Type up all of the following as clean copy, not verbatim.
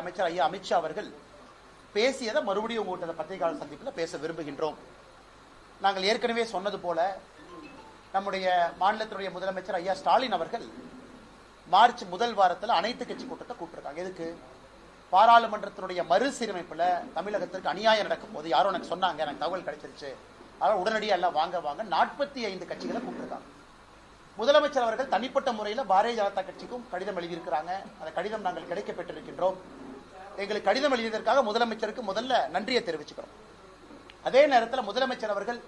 அமைச்சர் ஐயா அமித்ஷா அவர்கள் பேசியதை மறுபடியும் உங்கள்கிட்ட பத்திரிகையாளர் சந்திப்பில் பேச விரும்புகின்றோம். நாங்கள் ஏற்கனவே சொன்னது போல நம்முடைய மாநிலத்தினுடைய முதலமைச்சர் ஐயா ஸ்டாலின் அவர்கள் மார்ச் முதல் வாரத்தில் அனைத்து கட்சி கூட்டத்தை கூட்டிருக்காங்க. எதுக்கு? பாராளுமன்றத்தினுடைய மறுசீரமைப்புல தமிழகத்திற்கு அநியாயம் நடக்கும் போது யாரும் எனக்கு சொன்னாங்க, எனக்கு தகவல் கிடைச்சிருச்சு, அதனால் உடனடியாக எல்லாம் வாங்க 45 கட்சிகளை கூப்பிட்டுருக்காங்க. முதலமைச்சர் அவர்கள் தனிப்பட்ட முறையில் பாரதிய ஜனதா கட்சிக்கும் கடிதம் எழுதியிருக்கிறாங்க. அந்த கடிதம் நாங்கள் கிடைக்க பெற்றிருக்கின்றோம். எங்களுக்கு கடிதம் எழுதியதற்காக முதலமைச்சருக்கு முதல்ல நன்றியை தெரிவிச்சுக்கிறோம். அதே நேரத்தில் முதலமைச்சர் அவர்கள்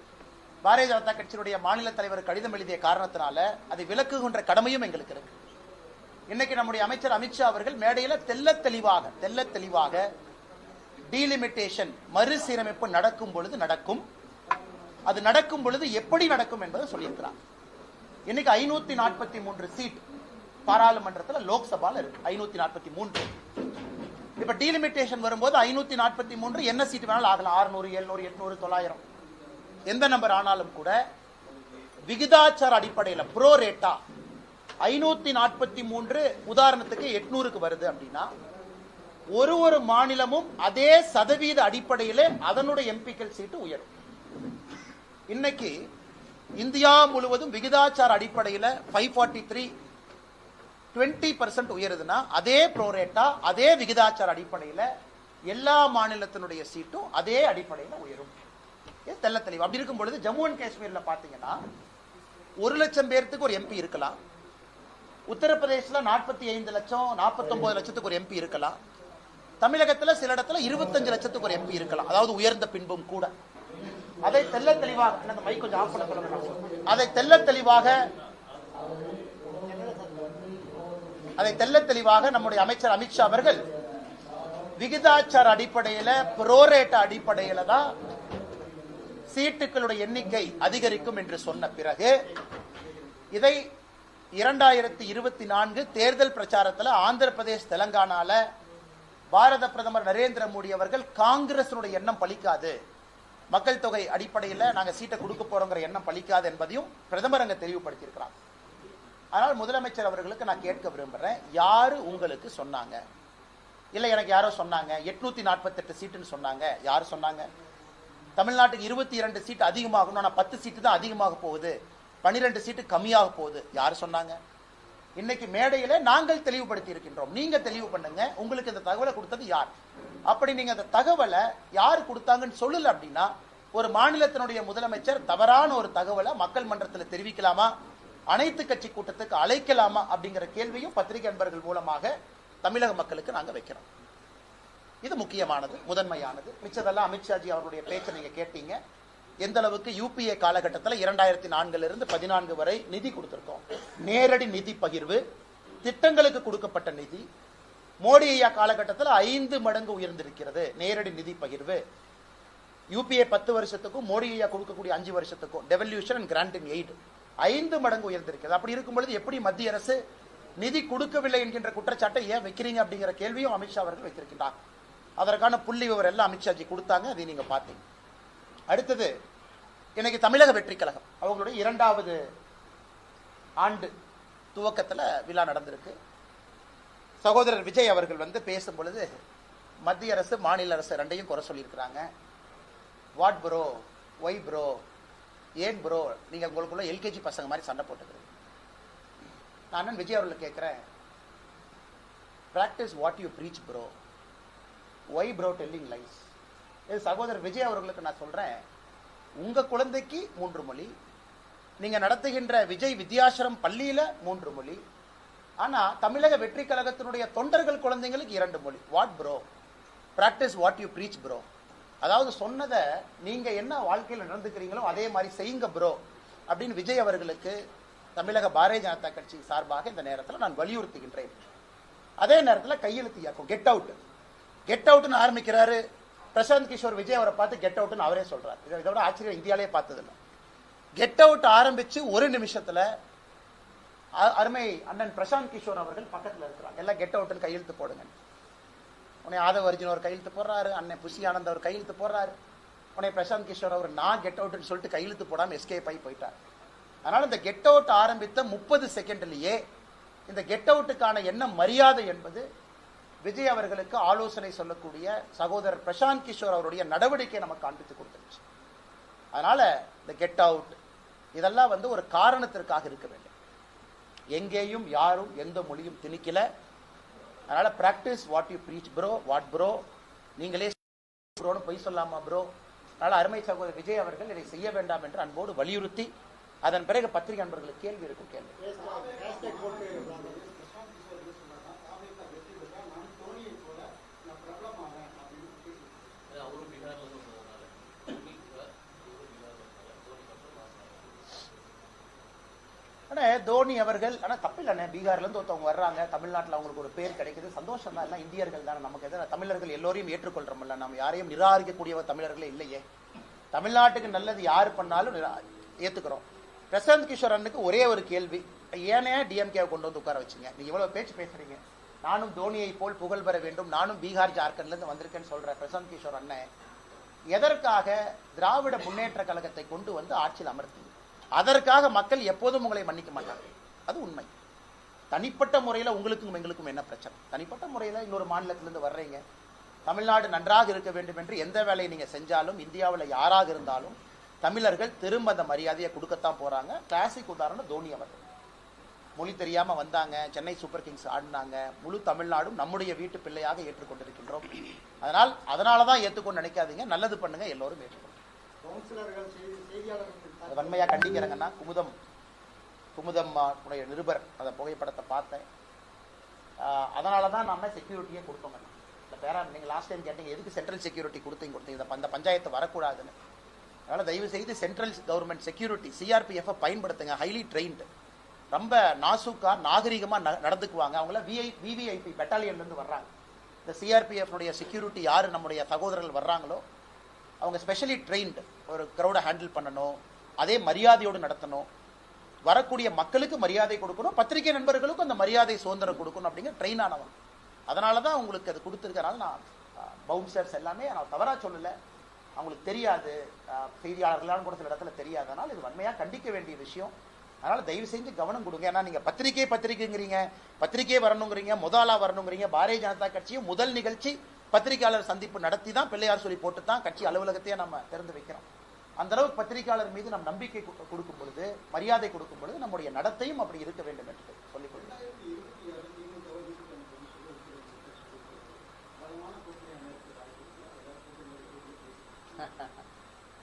பாரதிய ஜனதா கட்சியினுடைய மாநில தலைவர் கடிதம் எழுதிய காரணத்தினால அதை விளக்குகின்ற கடமையும் எங்களுக்கு இருக்கு. இன்னைக்கு நம்முடைய அமைச்சர் அமித்ஷா அவர்கள் மேடையில் தெல்ல தெளிவாக டீலிமிட்டேஷன் மறுசீரமைப்பு நடக்கும் பொழுது நடக்கும், அது நடக்கும் பொழுது எப்படி நடக்கும் என்பதை சொல்லியிருக்கிறார். இன்னைக்கு 543 சீட் பாராளுமன்றத்தில் லோக்சபால இருக்கு. 543. இப்ப டீலிமிட்டேஷன் வரும்போது 543 என்ன சீட் வேணாலும் ஆகலாம். 600, 700, 800, 900 எந்த நம்பர் ஆனாலும் கூட விகிதாச்சார அடிப்படையில் ப்ரோ ரேட்டா 543 உதாரணத்துக்கு 800க்கு வருது அப்படின்னா ஒரு மாநிலமும் அதே சதவீத அடிப்படையில் அதனுடைய எம்பிக்கள் சீட்டு உயரும். இன்னைக்கு இந்தியா முழுவதும் விகிதாச்சார அடிப்படையில் 543 20% உயருதுன்னா அதே ப்ரோரேட்டா அதே விகிதாச்சார அடிப்படையில் எல்லா மாநிலத்தினுடைய சீட்டும் அதே அடிப்படையில் உயரும். தெல்ல தெளிவு. அப்படி இருக்கும் பொழுது ஜம்மு அண்ட் காஷ்மீர்ல பாத்தீங்கன்னா 1 லட்சம் பேருக்கு ஒரு எம்பி இருக்கலாம். உத்தரப்பிரதேசல 45 லட்சம் 49 லட்சத்துக்கு ஒரு எம்பி இருக்கலாம். தமிழகத்தில் சில இடத்துல 25 லட்சத்துக்கு ஒரு எம்பி இருக்கலாம். அதாவது உயர்ந்த பின்பும் கூட. அதை தெல்ல தெளிவாக மைக் கொஞ்சம் ஆஃப் பண்ண சொல்லுங்க. அதை தெல்ல தெளிவாக நம்முடைய அமைச்சர் அமித்ஷா அவர்கள் விகிதாச்சார அடிப்படையில் புரோரேட்ட அடிப்படையில் தான் சீட்டுகளுடைய எண்ணிக்கை அதிகரிக்கும் என்று சொன்ன பிறகு இதை 2024 தேர்தல் பிரச்சாரத்தில் ஆந்திர பிரதேஷ் தெலங்கானால பாரத பிரதமர் நரேந்திர மோடி அவர்கள் காங்கிரஸினுடைய எண்ணம் பலிக்காது, மக்கள் தொகை அடிப்படையில் நாங்க சீட்டை கொடுக்க போறோங்கிற எண்ணம் பலிக்காது என்பதையும் பிரதமர் அங்க தெளிவுபடுத்தியிருக்கிறார். ஆனால் முதலமைச்சர் அவர்களுக்கு நான் கேட்க விரும்புறேன், யாரு உங்களுக்கு சொன்னாங்க? இல்ல எனக்கு யாரோ சொன்னாங்க 848 சீட்டுன்னு சொன்னாங்க. யாரு சொன்னாங்க? தமிழ்நாட்டுக்கு 22 சீட்டு அதிகமாகணும், ஆனா 10 சீட்டு தான் அதிகமாக போகுது, 12 சீட்டு கம்மியாக போகுது. யாரு சொன்னாங்க? இன்னைக்கு மேடையில நாங்கள் தெளிவுபடுத்தி இருக்கின்றோம். நீங்க தெளிவு பண்ணுங்க, உங்களுக்கு இந்த தகவலை கொடுத்தது யார்? அப்படி நீங்க அந்த தகவலை யாரு கொடுத்தாங்கன்னு சொல்லல அப்படின்னா ஒரு மாநிலத்தினுடைய முதலமைச்சர் தவறான ஒரு தகவலை மக்கள் மன்றத்தில் தெரிவிக்கலாமா, அனைத்து கட்சி கூட்டத்துக்கு அழைக்கலாமா அப்படிங்கிற கேள்வியும் பத்திரிகை நண்பர்கள் மூலமாக தமிழக மக்களுக்கு நாங்க வைக்கிறோம். இது முக்கியமானது, முதன்மையானது. மிச்சதெல்லாம் அமித்ஷாஜி அவருடைய பேச்சை நீங்க கேட்டீங்க. எந்த அளவுக்கு யூபிஏ காலகட்டத்தில் 2004 இருந்து 14 வரை நிதி கொடுத்திருக்கோம். நேரடி நிதி பகிர்வு, திட்டங்களுக்கு கொடுக்கப்பட்ட நிதி மோடி ஐயா காலகட்டத்தில் 5 மடங்கு உயர்ந்திருக்கிறது. நேரடி நிதி பகிர்வு யூபிஏ 10 வருஷத்துக்கும் மோடி ஐயா கொடுக்கக்கூடிய 5 வருஷத்துக்கும் டெவல்யூஷன் அண்ட் கிராண்டிங் எய்ட் 5 மடங்கு உயர்ந்திருக்கிறது. அப்படி இருக்கும் பொழுது எப்படி மத்திய அரசு நிதி கொடுக்கவில்லை என்கின்ற குற்றச்சாட்டை ஏன் வைக்கிறீங்க அப்படிங்கிற கேள்வியும் அமித்ஷா அவர்கள் வைத்திருக்கின்றார். அதற்கான புள்ளி விவரம் எல்லாம் அமித்ஷாஜி கொடுத்தாங்க, அதை நீங்க பார்த்தீங்க. அடுத்தது இன்னைக்கு தமிழக வெற்றி கழகம் அவங்களுடைய 2வது ஆண்டு துவக்கத்தில் விழா நடந்திருக்கு. சகோதரர் விஜய் அவர்கள் பேசும் பொழுது மத்திய அரசு மாநில அரசு ரெண்டையும் குறை சொல்லியிருக்கிறாங்க. வாட் ப்ரோ, ஒய் ப்ரோ, ஏன் ப்ரோ, நீங்க உங்களுக்குள்ள எல்கேஜி பசங்க மாதிரி சண்டை போட்டுக்கிறீங்க. நான் விஜய் அவர்கள் கேட்கிறேன், practice what you preach bro, why bro telling lies. இது சகோதரர் விஜய் அவர்களுக்கு நான் சொல்றேன், உங்க குழந்தைக்கு 3 மொழி, நீங்க நடத்துகின்ற விஜய் வித்யாசிரம் பள்ளியில 3 மொழி, ஆனா தமிழக வெற்றி கழகத்தினுடைய தொண்டர்கள் குழந்தைங்களுக்கு 2 மொழி. What bro, practice what you preach bro. அதாவது சொன்னதை நீங்க என்ன வாழ்க்கையில் நடந்துக்கிறீங்களோ அதே மாதிரி செய்யுங்க ப்ரோ அப்படின்னு விஜய் அவர்களுக்கு தமிழக பாரதிய ஜனதா கட்சி சார்பாக இந்த நேரத்தில் நான் வலியுறுத்துகின்றேன். அதே நேரத்தில் கையெழுத்து இயக்கம் கெட் அவுட்னு ஆரம்பிக்கிறாரு. பிரசாந்த் கிஷோர் விஜய் அவரை பார்த்து கெட் அவுட்னு அவரே சொல்றாரு. இதோட ஆச்சரியம் இந்தியாலே பார்த்ததில்லை. கெட் அவுட் ஆரம்பிச்சு 1 நிமிஷத்துல அருமை அண்ணன் பிரசாந்த் கிஷோர் அவர்கள் பக்கத்தில் இருக்கிறாங்க. எல்லாம் கெட் அவுட்னு கையெழுத்து போடுங்க. உன்னை ஆதவ அர்ஜுன் அவர் கையெழுத்து போடுறாரு, அண்ணன் புஷி ஆனந்த் அவர் கையெழுத்து போடுறாரு. உன்னை பிரசாந்த் கிஷோர் அவர் நான் கெட் அவுட்னு சொல்லிட்டு கையெழுத்து போடாமல் எஸ்கேப் ஆகி போயிட்டார். அதனால இந்த கெட் அவுட் ஆரம்பித்த 30 செகண்ட்லயே இந்த கெட் அவுட்டுக்கான என்ன மரியாதை என்பது விஜய் அவர்களுக்கு ஆலோசனை சொல்லக்கூடிய சகோதரர் பிரசாந்த் கிஷோர் அவருடைய நடவடிக்கை நமக்கு காண்பித்து கொடுத்துருச்சு. அதனால இந்த கெட் அவுட் இதெல்லாம் ஒரு காரணத்திற்காக இருக்க வேண்டும். எங்கேயும் யாரும் எந்த மொழியும் திணிக்கல. அதனால practice what you breach bro. What bro நீங்களே ப்ரோன்னு பொய் சொல்லாமா ப்ரோ. அதனால அருமை சகோதரர் விஜய் அவர்கள் இதை செய்ய வேண்டாம் என்று அன்போடு வலியுறுத்தி, அதன் பிறகு பத்திரிகை நண்பர்களுக்கு கேள்வி இருக்கும். கேள்வி தோனி அவர்கள் தப்பில்ல. பீகார்ல இருந்து ஒருத்தவங்க வர்றாங்க, தமிழ்நாட்டில் அவங்களுக்கு ஒரு பேர் கிடைக்குது, சந்தோஷம் தான். எல்லாம் இந்தியர்கள் தானே, நமக்கு எதிராக தமிழர்கள் எல்லோரையும் ஏற்றுக்கொள்றோம்ல. நம்ம யாரையும் நிராகரிக்கக்கூடிய தமிழர்களே இல்லையே. தமிழ்நாட்டுக்கு நல்லது யாரு பண்ணாலும் ஏத்துக்கிறோம். பிரசாந்த் கிஷோர் அண்ணுக்கு ஒரே ஒரு கேள்வி, ஏனே டிஎம்கேவை கொண்டு வந்து உட்கார வச்சுங்க? நீங்க இவ்வளவு பேச்சு பேசுறீங்க, நானும் தோனியை போல் புகழ் பெற வேண்டும், நானும் பீகார் ஜார்க்கண்ட்ல இருந்து வந்திருக்கேன்னு சொல்ற பிரசாந்த் கிஷோர் அண்ணன் எதற்காக திராவிட முன்னேற்ற கழகத்தை கொண்டு வந்து ஆட்சியில் அமர்த்தி? அதற்காக மக்கள் எப்போதும் உங்களை மன்னிக்க மாட்டாங்க, அது உண்மை. தனிப்பட்ட முறையில் உங்களுக்கும் எங்களுக்கும் என்ன பிரச்சனை? தனிப்பட்ட முறையில் இன்னொரு மாநிலத்திலிருந்து வர்றீங்க, தமிழ்நாடு நன்றாக இருக்க வேண்டும் என்று எந்த வேலையை நீங்க செஞ்சாலும், இந்தியாவில் யாராக இருந்தாலும் தமிழர்கள் திரும்ப அந்த மரியாதையை கொடுக்கத்தான் போறாங்க. கிளாசிக் உதாரணம் தோனி அவர்கள். மொழி தெரியாம வந்தாங்க, சென்னை சூப்பர் கிங்ஸ் ஆடினாங்க. முழு தமிழ்நாடும் நம்முடைய வீட்டு பிள்ளையாக ஏற்றுக்கொண்டிருக்கின்றோம். அதனாலதான் ஏற்றுக்கொண்டு நினைக்காதீங்க, நல்லது பண்ணுங்க, எல்லோரும் ஏற்றுக்கொள்ளுங்க. வன்மையா கண்டிக்கிறேங்கன்னா, குமுதம் நிருபர் அந்த புகைப்படத்தை பார்த்தேன். அதனாலதான் நாம செக்யூரிட்டியே கொடுத்தோங்க. நீங்க லாஸ்ட் டைம் கேட்டீங்க எதுக்கு சென்ட்ரல் செக்யூரிட்டி கொடுத்தீங்க, அந்த பஞ்சாயத்து வரக்கூடாதுன்னு. அதனால தயவு செய்து சென்ட்ரல் கவர்மெண்ட் செக்யூரிட்டி சிஆர்பிஎஃப் பயன்படுத்துங்க. ஹைலி ட்ரெயின்டு, ரொம்ப நாசூக்கா நாகரிகமா நடந்துக்குவாங்க. அவங்கள விவிஐபி பெட்டாலியன்ல இருந்து வர்றாங்க. இந்த சிஆர்பிஎஃப் செக்யூரிட்டி யாரு நம்முடைய சகோதரர்கள் வர்றாங்களோ அவங்க ஸ்பெஷலி ட்ரெயின்டு. ஒரு கிரௌடை ஹேண்டில் பண்ணணும், அதே மரியாதையோடு நடத்தணும், வரக்கூடிய மக்களுக்கு மரியாதை கொடுக்கணும், பத்திரிகை நண்பர்களுக்கும் அந்த மரியாதை சுதந்திரம் கொடுக்கணும் அப்படிங்கிற ட்ரெயின் ஆனவங்க. அதனாலதான் உங்களுக்கு அது கொடுத்துருக்கனால நான் பவுன்சர்ஸ் எல்லாமே நான் தவறா சொல்லல, அவங்களுக்கு தெரியாது, செய்தியாளர்களாலும் கூட சில இடத்துல தெரியாதனால இது வன்மையா கண்டிக்க வேண்டிய விஷயம். அதனால தயவு செஞ்சு கவனம் கொடுங்க. ஏன்னா நீங்க பத்திரிகைங்கிறீங்க, பத்திரிகை வரணுங்கிறீங்க, முதலா வரணுங்கிறீங்க. பாரதிய ஜனதா கட்சியும் முதல் நிகழ்ச்சி பத்திரிகையாளர் சந்திப்பு நடத்தி தான் பிள்ளையார் சொல்லி போட்டு தான் கட்சி அலுவலகத்தையே நம்ம திறந்து வைக்கிறோம். அந்த அளவுக்கு பத்திரிகையாளர் மீது நம் நம்பிக்கை கொடுக்கும் பொழுது, மரியாதை கொடுக்கும் பொழுது நம்முடைய நடத்தையும் அப்படி இருக்க வேண்டும் என்று சொல்லிக் கொள்கிறேன்.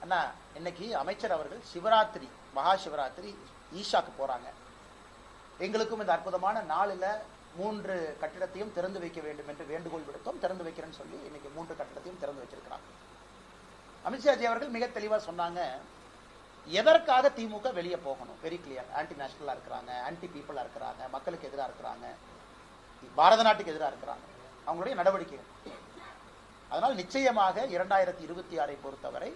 அண்ணா, இன்னைக்கு அமைச்சர் அவர்கள் சிவராத்திரி, மகா சிவராத்திரி ஈஷாக்கு போறாங்க. எங்களுக்கும் இந்த அற்புதமான நாளில் 3 கட்டிடத்தையும் திறந்து வைக்க வேண்டும் என்று வேண்டுகோள் விடுத்தோம். திறந்து வைக்கிறேன்னு சொல்லி இன்னைக்கு 3 கட்டிடத்தையும் திறந்து வச்சிருக்கிறாங்க. அமித்ஷாஜி அவர்கள் மிக தெளிவா சொன்னாங்க, எதற்காக திமுக வெளியே போகணும், வெரி கிளியர். ஆன்டி நேஷனலா இருக்கிறாங்க, ஆன்டி பீப்புளா இருக்கிறாங்க, மக்களுக்கு எதிராக இருக்கிறாங்க, பாரத நாட்டுக்கு எதிராக இருக்கிறாங்க, அவங்களுடைய நடவடிக்கைகள். அதனால் நிச்சயமாக 2026 பொறுத்தவரை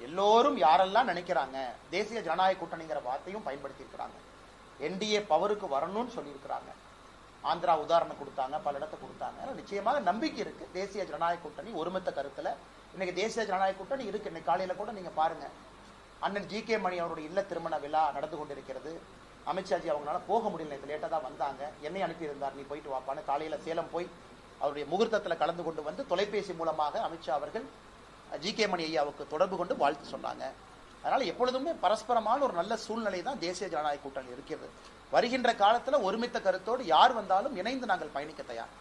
எல்லோரும் யாரெல்லாம் நினைக்கிறாங்க, தேசிய ஜனநாயக கூட்டணிங்கிற வார்த்தையும் பயன்படுத்தி இருக்கிறாங்க. என்டிஏ பவருக்கு வரணும்னு சொல்லி இருக்கிறாங்க. ஆந்திரா உதாரணம் கொடுத்தாங்க, பல இடத்தை கொடுத்தாங்க. நிச்சயமாக நம்பிக்கை இருக்கு. தேசிய ஜனநாயக கூட்டணி ஒருமித்த கருத்துல இன்னைக்கு தேசிய ஜனநாயக கூட்டணி இருக்கு. இன்னைக்கு காலையில கூட நீங்க பாருங்க, அண்ணன் ஜி.கே. மணி அவருடைய இல்ல திருமண விழா நடந்து கொண்டிருக்கிறது. அமித்ஷாஜி அவங்களால போக முடியல, லேட்டா தான் வந்தாங்க. என்னை அனுப்பியிருந்தார், நீ போயிட்டு வாப்பான்னு. காலையில சேலம் போய் அவருடைய முகூர்த்தத்தில் கலந்து கொண்டு வந்து தொலைபேசி மூலமாக அமித்ஷா அவர்கள் ஜி.கே. மணி ஐயாவுக்கு தொடர்பு கொண்டு வாழ்த்து சொன்னாங்க. அதனால எப்பொழுதுமே பரஸ்பரமான ஒரு நல்ல சூழ்நிலை தான் தேசிய ஜனநாயக கூட்டணி இருக்கிறது. வருகின்ற காலத்துல ஒருமித்த கருத்தோடு யார் வந்தாலும் இணைந்து நாங்கள் பயணிக்க தயார்.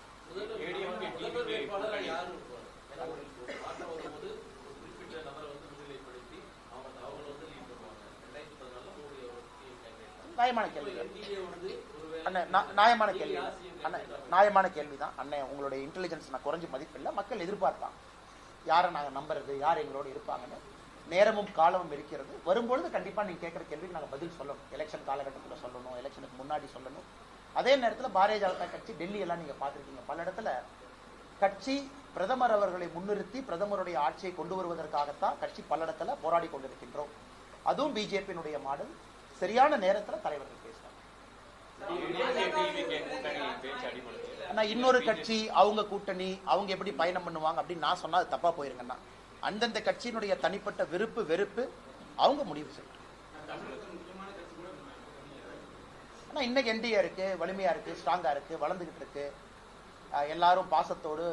நியாயமான கேள்வி அண்ணன், நியாயமான கேள்வி அண்ணன், நியாயமான கேள்விதான் அண்ணன். உங்களுடைய இன்டெலிஜென்ஸ் நான் குறைஞ்சு மதிப்பில்லை. மக்கள் எதிர்பார்ப்பாங்க யாரை நாங்கள் நம்புறது, யார் எங்களோட இருப்பாங்கன்னு. நேரமும் காலமும் இருக்கிறது. வரும்பொழுது கண்டிப்பா நீங்க கேட்கிற கேள்விக்கு நாங்கள் பதில் சொல்லணும். எலெக்ஷன் காலகட்டத்தில் சொல்லணும், எலெக்ஷனுக்கு முன்னாடி சொல்லணும். அதே நேரத்தில் பாரதிய ஜனதா கட்சி டெல்லி எல்லாம் நீங்க பார்த்துருக்கீங்க, பல இடத்துல கட்சி பிரதமர் அவர்களை முன்னிறுத்தி பிரதமருடைய ஆட்சியை கொண்டு வருவதற்காகத்தான் கட்சி பல இடத்துல போராடி கொண்டிருக்கின்றோம். அதுவும் பிஜேபியினுடைய மாடல். சரியான நேரத்தில் தலைவர்கள் பேசுறாங்க. ஆனா இன்னொரு கட்சி அவங்க கூட்டணி, அவங்க எப்படி பயணம் பண்ணுவாங்க அப்படின்னு நான் சொன்னா அது தப்பா போயிருங்கன்னா, அந்தந்த கட்சியினுடைய தனிப்பட்ட விருப்பு வெறுப்பு அவங்க முடிவு செய்யும். ஆனா இன்னைக்கு என்டிஏ இருக்கு, வலிமையா இருக்கு, ஸ்ட்ராங்கா இருக்கு, வளர்ந்துகிட்டு இருக்கு. எல்லாரும் பாசத்தோடு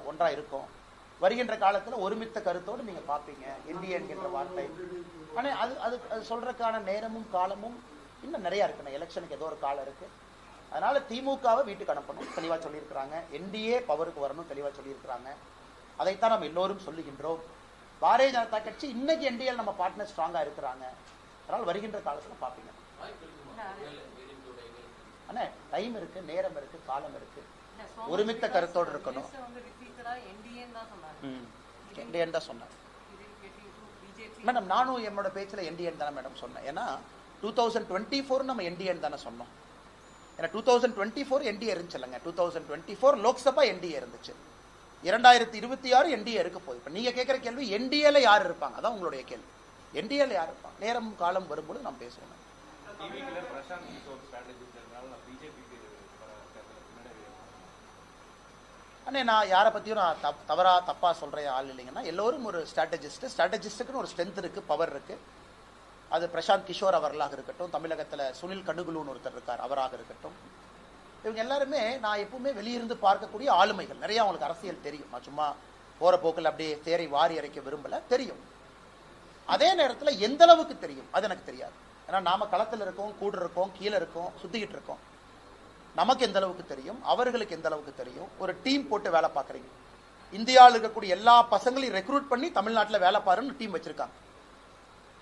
ஒன்றா இருக்கும். வருகின்ற காலத்தில் ஒருமித்த கருத்தோடு நீங்க பார்ப்பீங்க என்டிஏ என்கின்ற வார்த்தை. ஆனால் அது சொல்றதுக்கான நேரமும் காலமும் இன்னும் நிறைய இருக்குண்ணா. எலெக்ஷனுக்கு ஏதோ ஒரு காலம் இருக்கு. அதனால திமுகவை வீட்டுக்கு அனுப்பணும் தெளிவா சொல்லியிருக்கிறாங்க. என்டிஏ பவருக்கு வரணும் தெளிவா சொல்லியிருக்கிறாங்க. அதைத்தான் நம்ம எல்லோரும் சொல்லுகின்றோம். பாரதிய ஜனதா கட்சி இன்னைக்கு என்டிஏ நம்ம பார்ட்னர் ஸ்ட்ராங்கா இருக்கிறாங்க. அதனால் வருகின்ற காலத்தில் பார்ப்பீங்க. அண்ணே டைம் இருக்கு, நேரம் இருக்கு, காலம் இருக்கு. ஒருமித்த கருத்தோடு இருக்கணும். என்டிஏன் தான் சொன்னேன் மேடம். நானும் என்னோட பேச்சில் என்டிஏன் தானே மேடம் சொன்னேன். ஏன்னா 2024 நம்ம என்டிஏன் தானே சொன்னோம். ஏன்னா 2024 என்டிஏ இருந்துச்சு இல்லைங்க. 2024 லோக்சபா என்டிஏ இருந்துச்சு. 2026 என்டிஏ இருக்க போகுது. இப்போ நீங்க கேட்குற கேள்வி என்டிஏல யார் இருப்பாங்க, அதான் உங்களுடைய கேள்வி. என்டிஏல யார் இருப்பாங்க? நேரம் காலம் வரும்போது நம்ம பேசுவோம். அண்ணே நான் யாரை பற்றியும் நான் தப்பாக சொல்கிற ஆள் இல்லைங்கன்னா, எல்லோரும் ஒரு ஸ்ட்ராட்டஜிஸ்ட்டுக்குன்னு ஒரு ஸ்ட்ரென்த் இருக்குது, பவர் இருக்குது. அது பிரசாந்த் கிஷோர் அவர்களாக இருக்கட்டும், தமிழகத்தில் சுனில் கண்ணுகுலுன்னு ஒருத்தர் இருக்கார் அவராக இருக்கட்டும். இவங்க எல்லாருமே நான் எப்பவுமே வெளியிருந்து பார்க்கக்கூடிய ஆளுமைகள். நிறைய அவங்களுக்கு அரசியல் தெரியும். நான் சும்மா போகிற போக்கில் அப்படியே தேரை வாரி அரைக்க விரும்பலை, தெரியும். அதே நேரத்தில் எந்த அளவுக்கு தெரியும் அது எனக்கு தெரியாது. ஏன்னா நாம களத்தில் இருக்கோம், கூட இருக்கோம், கீழே இருக்கோம், சுற்றிக்கிட்டு இருக்கோம். நமக்கு எந்த அளவுக்கு தெரியும், அவர்களுக்கு எந்த அளவுக்கு தெரியும். ஒரு டீம் போட்டு வேலை பார்க்குறீங்க. இந்தியாவில் இருக்கக்கூடிய எல்லா பசங்களையும் ரெக்ரூட் பண்ணி தமிழ்நாட்டில் வேலை பாருன்னு டீம் வச்சிருக்காங்க.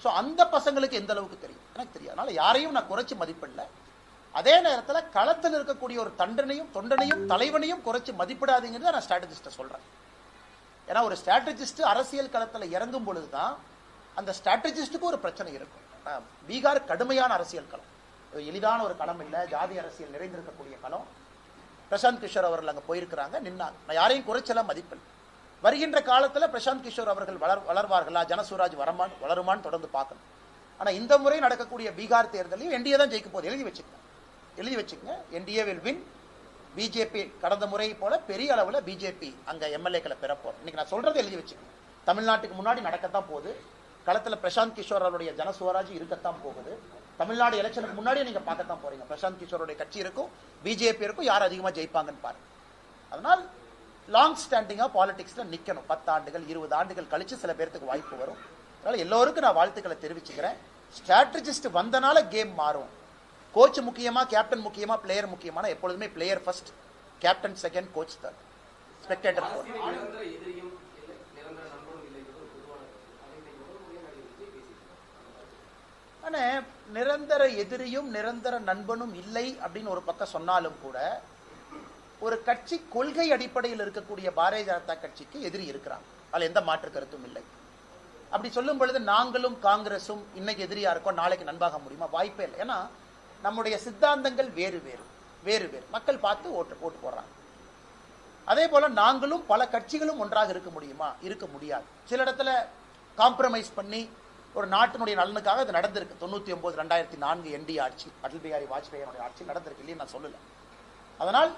ஸோ அந்த பசங்களுக்கு எந்த அளவுக்கு தெரியும் எனக்கு தெரியாது. அதனால யாரையும் நான் குறைச்சி மதிப்பிடல. அதே நேரத்தில் களத்தில் இருக்கக்கூடிய ஒரு தொண்டனையும் தலைவனையும் குறைச்சி மதிப்பிடாதீங்கிறத நான் ஸ்ட்ராட்டஜிஸ்ட்டை சொல்றேன். ஏன்னா ஒரு ஸ்ட்ராட்டஜிஸ்ட் அரசியல் களத்தில் இறங்கும் பொழுதுதான் அந்த ஸ்ட்ராட்டஜிஸ்டுக்கு ஒரு பிரச்சனை இருக்கும். பீகார் கடுமையான அரசியல் களம், எளிதான ஒரு களம் இல்லை. ஜாதி அரசியல் நிறைந்திருக்கக்கூடிய களம். பிரசாந்த் கிஷோர் அவர்கள் அங்கே போயிருக்கிறாங்க, நின்னாங்க. நான் யாரையும் குறைச்சலாம் மதிப்பில். வருகின்ற காலத்தில் பிரசாந்த் கிஷோர் அவர்கள் வளர்வார்களா, ஜனசுராஜ் வளருமான்னு தொடர்ந்து பார்க்கணும். ஆனால் இந்த முறை நடக்கக்கூடிய பீகார் தேர்தலையும் என்டிஏ தான் ஜெயிக்க போகுது. எழுதி வச்சுக்கங்க. NDA will win. பிஜேபி கடந்த முறை போல பெரிய அளவில் பிஜேபி அங்கே எம்எல்ஏக்களை பெறப்போம். இன்னைக்கு நான் சொல்றது எழுதி வச்சுக்கங்க. தமிழ்நாட்டுக்கு முன்னாடி நடக்கத்தான் போகுது. களத்தில் பிரசாந்த் கிஷோர் அவருடைய ஜனசுவராஜ் இருக்கத்தான் போகுது. தமிழ்நாடு எலெக்ஷனுக்கு முன்னாடியே நீங்க பார்க்கத்தான் போறீங்க. பிரசாந்த் கிஷோருடைய கட்சி இருக்கும், பிஜேபி இருக்கும், யார் அதிகமாக ஜெயிப்பாங்கன்னு பாருங்க. அதனால் லாங் ஸ்டாண்டிங்கா பாலிடிக்ஸ்ல நிக்கணும். 10 ஆண்டுகள் 20 ஆண்டுகள் கழிச்சு சில பேருக்கு வாய்ப்பு வரும். அதனால எல்லோருக்கும் நான் வாழ்த்துக்களை தெரிவிச்சுக்கிறேன். ஸ்ட்ராட்டஜிஸ்ட் வந்தனால கேம் மாறும். கோச் முக்கியமா, கேப்டன் முக்கியமா, பிளேயர் முக்கியமான? எப்பொழுதுமே player first, captain second, coach third, spectator fourth. நிரந்தர எதிரியும் நிரந்தர நண்பனும் இல்லை அப்படின்னு ஒரு பக்கம் சொன்னாலும் கூட, ஒரு கட்சி கொள்கை அடிப்படையில் இருக்கக்கூடிய பாரதிய ஜனதா கட்சிக்கு எதிரி இருக்கிறாங்க. அதில் எந்த மாற்று கருத்தும் இல்லை. அப்படி சொல்லும் பொழுது நாங்களும் காங்கிரஸும் இன்னைக்கு எதிரியா இருக்கோம், நாளைக்கு நண்பாக முடியுமா? வாய்ப்பே இல்லை. ஏன்னா நம்முடைய சித்தாந்தங்கள் வேறு வேறு. மக்கள் பார்த்து ஓட்டு போடுறாங்க. அதே போல நாங்களும் பல கட்சிகளும் ஒன்றாக இருக்க முடியுமா? இருக்க முடியாது. சில இடத்துல காம்ப்ரமைஸ் பண்ணி ஒரு நாட்டினுடைய நலனுக்காக அது நடந்திருக்கு. 99 2004 என்டிஏ ஆட்சி, அடல் பிகாரி வாஜ்பாய் ஆட்சி நடந்திருக்கு இல்லைன்னு நான் சொல்லல. அதனால்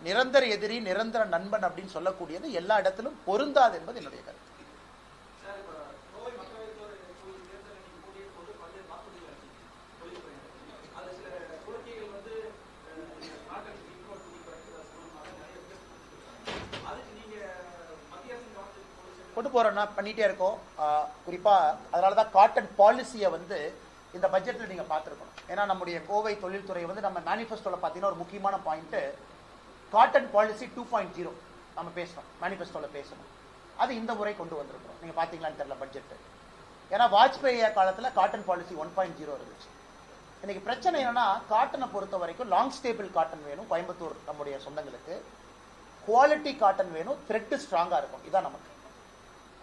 நிரந்தர எதிரி நிரந்தர நண்பன் அப்படின்னு சொல்லக்கூடியது எல்லா இடத்திலும் பொருந்தாது என்பது என்னுடைய கருத்து. கொண்டு போறோம்னா பண்ணிட்டே இருக்கோம். குறிப்பா அதனாலதான் காட்டன் பாலிசியை இந்த பட்ஜெட்ல நீங்க பார்த்துருக்கணும். ஏன்னா நம்முடைய கோவை தொழில்துறை நம்ம மேனிஃபெஸ்டோல பார்த்தீங்கன்னா ஒரு முக்கியமான பாயிண்ட் காட்டன் பாலிசி 2.0 நம்ம பேசணும், மேனிஃபெஸ்டோல பேசணும். அது இந்த முறை கொண்டு வந்திருக்கிறோம். நீங்க பாத்தீங்களான்னு தெரியல பட்ஜெட். ஏன்னா வாஜ்பாய் காலத்துல காட்டன் பாலிசி 1.0 இருந்துச்சு. இன்னைக்கு பிரச்சனை என்னன்னா, காட்டனை பொறுத்த வரைக்கும் லாங் ஸ்டேபிள் காட்டன் வேணும் கோயம்புத்தூர் நம்முடைய சொந்தங்களுக்கு, குவாலிட்டி காட்டன் வேணும், த்ரெட் ஸ்ட்ராங்கா இருக்கும். இதான் நமக்கு.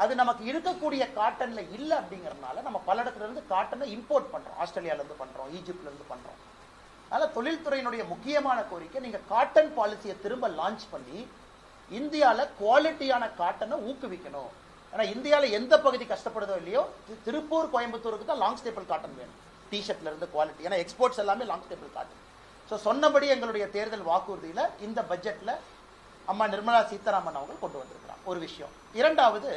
அது நமக்கு இருக்கக்கூடிய காட்டன்ல இல்ல அப்படிங்கறதுனால நம்ம பல இடத்துல இருந்து காட்டனை இம்போர்ட் பண்றோம். ஆஸ்திரேலியால இருந்து பண்றோம், ஈஜிப்ட்ல இருந்து பண்றோம். அதனால தொழில்துறையினுடைய முக்கியமான கோரிக்கை, நீங்க காட்டன் பாலிசியை திரும்ப லான்ச் பண்ணி இந்தியால குவாலிட்டியான காட்டனை ஊக்குவிக்கணும். ஏன்னா இந்தியால எந்த பகுதி கஷ்டப்படுதோ இல்லையோ, திருப்பூர் கோயம்புத்தூருக்கு தான் லாங் ஸ்டேபிள் காட்டன் வேணும். டிஷர்ட்ல இருந்து குவாலிட்டி, ஏன்னா எக்ஸ்போர்ட்ஸ் எல்லாமே லாங் ஸ்டேபிள் காட்டன். ஸோ சொன்னபடி எங்களுடைய தேர்தல் வாக்குறுதியில இந்த பட்ஜெட்ல அம்மா நிர்மலா சீதாராமன் அவர்கள் கொண்டு வந்திருக்கிறாங்க. ஒரு விஷயம். இரண்டாவது,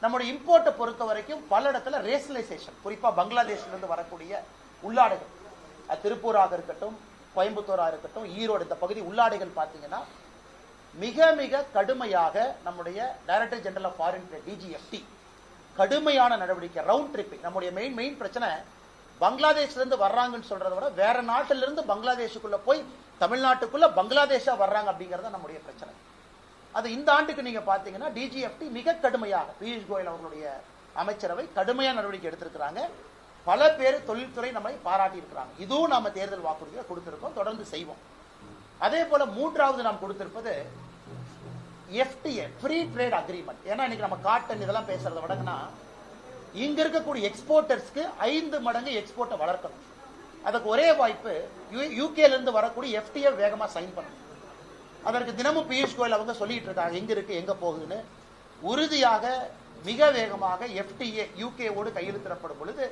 நம்முடைய இம்போர்ட்டை பொறுத்த வரைக்கும் பல இடத்துல ரேஷனலைசேஷன், குறிப்பா பங்களாதேஷ்ல இருந்து வரக்கூடிய உள்ளாடைகள், திருப்பூராக இருக்கட்டும், கோயம்புத்தூராக இருக்கட்டும், ஈரோடு, இந்த பகுதி உள்ளாடைகள் பார்த்தீங்கன்னா மிக மிக கடுமையாக நம்முடைய director general of foreign trade DGFT கடுமையான நடவடிக்கை, ரவுண்ட் ட்ரிப்பிங். நம்முடைய மெயின் பிரச்சனை பங்களாதேஷ்ல இருந்து வர்றாங்கன்னு சொல்றதை விட வேற நாட்டில இருந்து பங்களாதேஷுக்குள்ள போய் தமிழ்நாட்டுக்குள்ள பங்களாதேஷா வர்றாங்க அப்படிங்கறது நம்முடைய பிரச்சனை. அது இந்த ஆண்டுக்கு நீங்க பாத்தீங்கன்னா டிஜிஎஃப்டி மிக கடுமையாக பியூஷ் கோயல் அவர்களுடைய அமைச்சரவை கடுமையான நடவடிக்கை எடுத்திருக்கிறாங்க. பல பேர் தொழில்துறை நம்மை பாராட்டி இருக்கிறாங்க. இதுவும் நாம தேர்தல் வாக்குறுதியை கொடுத்திருக்கோம், தொடர்ந்து செய்வோம். அதே போல மூன்றாவது நாம் கொடுத்திருப்பது எஃப்டிஏ, ஃப்ரீ ட்ரேட் அக்ரிமெண்ட். ஏன்னா இன்னைக்கு நம்ம காட்டன் இதெல்லாம் பேசுறத விடங்கன்னா இங்க இருக்கக்கூடிய எக்ஸ்போர்ட்டர்ஸ்க்கு 5 மடங்கு எக்ஸ்போர்ட்டை வளர்க்கணும். அதுக்கு ஒரே வாய்ப்பு யூகேல இருந்து வரக்கூடிய எஃப்டிஏ வேகமா சைன் பண்ணணும். அதற்கு தினமும் பியூஷ் கோயல் அவங்க சொல்லிட்டு இருக்காங்க எங்க இருக்கு எங்க போகுதுன்னு. உறுதியாக மிக வேகமாக எஃப்டிஏ யூகேவோடு கையெழுத்திடப்படும் பொழுது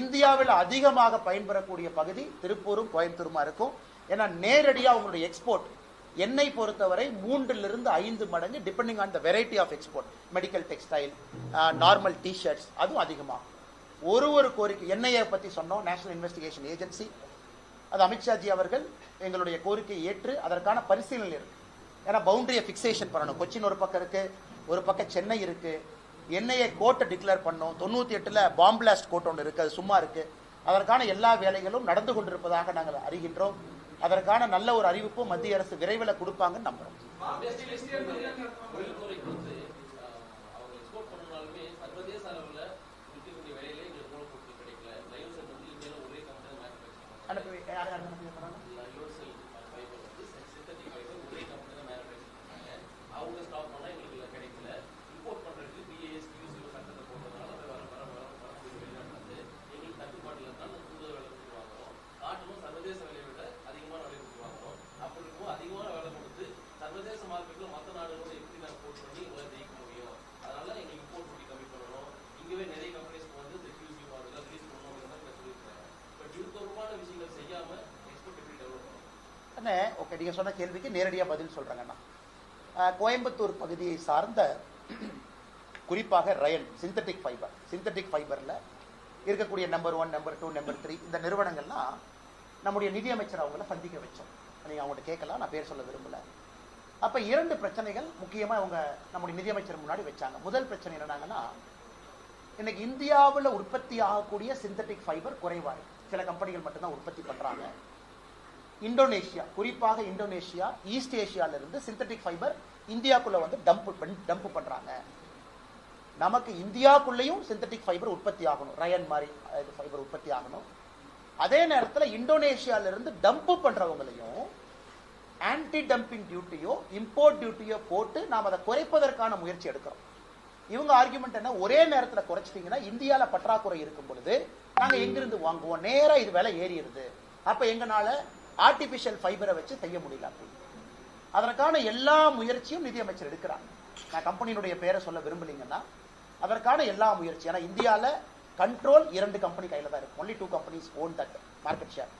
இந்தியாவில் அதிகமாக பயன்பெறக்கூடிய பகுதி திருப்பூரும் கோயம்புத்தூருமா இருக்கும். ஏன்னா நேரடியாக அவங்களுடைய எக்ஸ்போர்ட் எண்ணெய் பொறுத்தவரை 3 to 5 மடங்கு depending on the variety of export. Medical textile, normal T-shirts அதுவும் அதிகமாகும். ஒரு கோரிக்கை எண்ணெயை பத்தி சொன்னோம், நேஷனல் இன்வெஸ்டிகேஷன் ஏஜென்சி, அது அமித்ஷாஜி அவர்கள் எங்களுடைய கோரிக்கையை ஏற்று அதற்கான பரிசீலனை இருக்கு. ஏன்னா பவுண்டரியை பிக்சேஷன் பண்ணணும். கொச்சின் ஒரு பக்கம் இருக்கு, ஒரு பக்கம் சென்னை இருக்கு. எண்ணெயை கோட்டை டிக்ளேர் பண்ணோம். 98ல் பாம் பிளாஸ்ட் கோட் ஒன்று இருக்கு, அது சும்மா இருக்கு. அதற்கான எல்லா வேலைகளும் நடந்து கொண்டிருப்பதாக நாங்கள் அறிகின்றோம். அதற்கான நல்ல ஒரு அறிவிப்பும் மத்திய அரசு விரைவில் கொடுப்பாங்கன்னு நம்புறோம். ஓகே, நீங்க சொன்ன கேள்விக்கு நேரடியா பதில் சொல்றாங்கன்னா, கோயம்புத்தூர் பகுதியை சார்ந்த குறிப்பாக ரயன் சிந்தட்டிக் ஃபைபர்ல இருக்கக்கூடிய நம்பர் 1, நம்பர் 2, நம்பர் 3 இந்த நிறுவனங்கள்லாம் நம்முடைய நிதியமைச்சர் அவங்கள சந்திக்க வச்சோம். நீங்க அவங்கள்ட்ட கேட்கலாம், நான் பேர் சொல்ல விரும்பல. அப்ப 2 பிரச்சனைகள் முக்கியமா அவங்க நம்முடைய நிதியமைச்சர் முன்னாடி வச்சாங்க. முதல் பிரச்சனை என்னன்னா, இன்னைக்கு இந்தியாவில் உற்பத்தி ஆகக்கூடிய சிந்தட்டிக் ஃபைபர் குறைவா இருக்கு. சில கம்பெனிகள் மட்டும்தான் உற்பத்தி பண்றாங்க. இந்தோனேஷியா, குறிப்பாக இந்தோனேஷியா, ஈஸ்ட் ஏஷியால இருந்து சிந்தட்டிக் ஃபைபர் இந்தியாக்குள்ள வந்து டம்ப் பண்றாங்க. நமக்கு இந்தியாக்குள்ளேயும் சிந்தட்டிக் ஃபைபர் உற்பத்தி ஆகணும், ரயன் மாதிரி ஃபைபர் உற்பத்தி ஆகணும். அதே நேரத்தில் இந்தோனேஷியால இருந்து டம்ப் பண்றவங்களையும் ஆன்டி டம்பிங் டியூட்டியோ இம்போர்ட் டியூட்டியோ போட்டு நாம் அதை குறைப்பதற்கான முயற்சி எடுக்கிறோம். இவங்க ஆர்குமெண்ட் என்ன, ஒரே நேரத்தில் குறைச்சிட்டீங்கன்னா இந்தியாவில் பற்றாக்குறை இருக்கும் பொழுது நாங்க எங்கிருந்து வாங்குவோம், நேரா இது விலை ஏறிடுது. அப்ப எங்கனால ஆர்டிபிஷியல் ஃபைபரை வச்சு செய்ய முடியல. அதற்கான எல்லா முயற்சியும் நிதியமைச்சர் எடுக்கிறாங்க. நான் கம்பெனியினுடைய பேரை சொல்ல விரும்பலீங்கன்னா அதற்கான எல்லா முயற்சி. ஏன்னா இந்தியாவில் கண்ட்ரோல் 2 கம்பெனி கையில தான் இருக்கு. only 2 companies own that market share.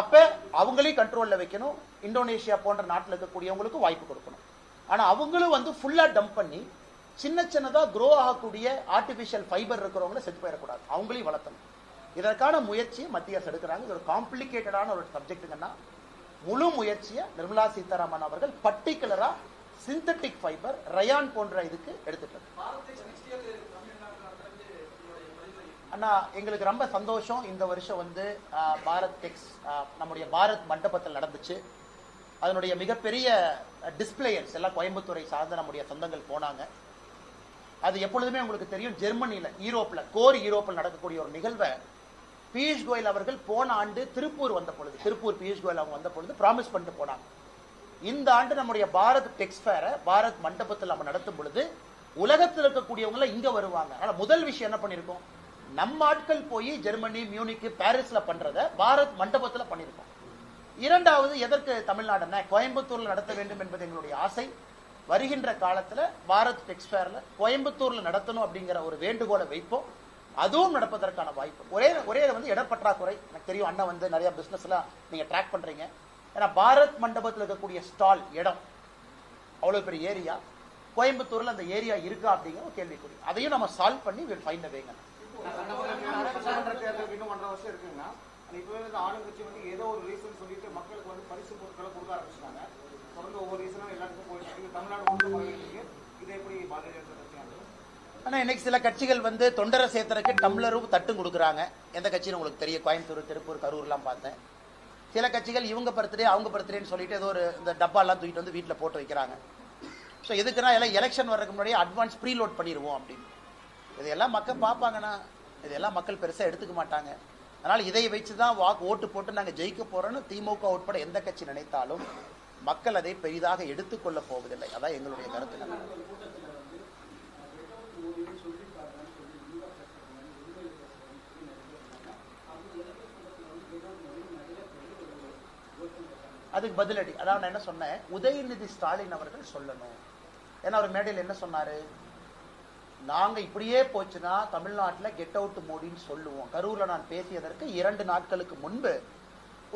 அப்ப அவங்களையும் கண்ட்ரோல்ல வைக்கணும். இந்தோனேஷியா போன்ற நாட்டில் இருக்கக்கூடியவங்களுக்கு வாய்ப்பு கொடுக்கணும். ஆனா அவங்களும் வந்து ஃபுல்லா டம்ப் பண்ணி சின்னதா க்ரோ ஆகக்கூடிய ஆர்டிபிஷியல் ஃபைபர் இருக்கிறவங்களை செத்து போயிடக்கூடாது, அவங்களையும் வளர்த்தணும். இதற்கான முயற்சியை மத்திய அரசு எடுக்கிறாங்க. இது ஒரு காம்ப்ளிகேட்டடான ஒரு சப்ஜெக்ட்ங்கன்னா முழு முயற்சியை நிர்மலா சீதாராமன் அவர்கள் பர்டிகுலரா சிந்தட்டிக் ஃபைபர் ரயான் போன்ற இதுக்கு எடுத்துட்டு. அண்ணா எங்களுக்கு ரொம்ப சந்தோஷம். இந்த வருஷம் வந்து பாரத் டெக்ஸ் நம்முடைய பாரத் மண்டபத்தில் நடந்துச்சு. அதனுடைய மிகப்பெரிய டிஸ்பிளேயர்ஸ் எல்லாம் கோயம்புத்தூரை சார்ந்த நம்முடைய சொந்தங்கள் போனாங்க. அது எப்பொழுதுமே உங்களுக்கு தெரியும், ஜெர்மனியில கோர் யூரோப்பில் நடக்கக்கூடிய ஒரு நிகழ்வை பியூஷ் கோயல் அவர்கள் போன ஆண்டு திருப்பூர் பியூஷ் கோயல் அவங்க வந்த பொழுது ப்ராமிஸ் பண்ணிட்டு போனாங்க. இந்த ஆண்டு நம்முடைய பாரத் டெக்ஸ் ஃபேரை பாரத் மண்டபத்தில் நம்ம நடத்தும் பொழுது உலகத்தில் இருக்கக்கூடியவங்க இங்க வருவாங்க. ஆனா முதல் விஷயம் என்ன பண்ணிருக்கோம், நம்ம ஆட்கள் போய் ஜெர்மனி, மியூனிக், பாரிஸ்ல பண்றத பாரத் மண்டபத்தில் பண்ணிருக்கோம். இரண்டாவது, எதற்கு தமிழ்நாடுன்னா கோயம்புத்தூர்ல நடத்த வேண்டும் என்பது எங்களுடைய ஆசை. வருகின்ற காலத்துல பாரத் டெக்ஸ் ஃபேர்ல கோயம்புத்தூர்ல நடத்தணும் அப்படிங்கிற ஒரு வேண்டுகோளை வைப்போம். அதுவும் நடப்பதற்கான வாய்ப்பு. ஒரே வந்து இடப்பற்றாக்குறை. எனக்கு தெரியும், அண்ணன் வந்து நிறைய பிசினஸ் எல்லாம் நீங்க ட்ராக் பண்றீங்க. ஏன்னா பாரத் மண்டபத்தில் இருக்கக்கூடிய ஸ்டால் இடம் அவ்வளவு பெரிய ஏரியா, கோயம்புத்தூர்ல அந்த ஏரியா இருக்கா அப்படிங்கிற ஒரு கேள்விக்குறி. அதையும் நம்ம சால்வ் பண்ணி வில் ஃபைண்ட் அ வேங்க. இன்னும் 1.5 வருஷம் இருக்குங்கன்னா இப்பவே ஆளுங்கட்சி வந்து ஏதோ ஒரு ரீசன் சொல்லிட்டு மக்களுக்கு வந்து பரிசு பொருட்களை கொடுக்க ஆரம்பிச்சிட்டாங்க. ஆனா இன்னைக்கு சில கட்சிகள் வந்து தொண்டரை சேர்த்தறதுக்கு டம்ளரும் தட்டும் கொடுக்குறாங்க. எந்த கட்சின்னு உங்களுக்கு தெரியும்? கோயம்புத்தூர், திருப்பூர், கரூர்லாம் பார்த்தேன். சில கட்சிகள் இவங்க பர்த்டே அவங்க பர்த்டேன்னு சொல்லிட்டு ஏதோ ஒரு இந்த டப்பாலாம் தூக்கிட்டு வந்து வீட்டில் போட்டு வைக்கிறாங்க. ஸோ எதுக்குன்னா எல்லாம் எலெக்ஷன் வர்றதுக்கு முன்னாடியே அட்வான்ஸ் ப்ரீலோட் பண்ணிடுவோம் அப்படின்னு. இதையெல்லாம் மக்கள் பார்ப்பாங்கன்னா இதெல்லாம் மக்கள் பெருசாக எடுத்துக்க மாட்டாங்க. அதனால் இதை வச்சு தான் ஓட்டு போட்டு நாங்கள் ஜெயிக்க போகிறோன்னு திமுக உட்பட எந்த கட்சி நினைத்தாலும் மக்கள் அதை பெரிதாக எடுத்துக்கொள்ள போவதில்லை. அதான் எங்களுடைய கருத்து. அதுக்கு பதிலடி அதான் நான் என்ன சொன்னேன், உதயநிதி ஸ்டாலின் அவர்கள் சொல்லணும். ஏன்னா அவர் மேடையில் என்ன சொன்னாரு, நாங்க இப்படியே போச்சுன்னா தமிழ்நாட்டில் கெட் அவுட் மோடின்னு சொல்லுவோம். கரூர்ல நான் பேசியதற்கு 2 நாட்களுக்கு முன்பு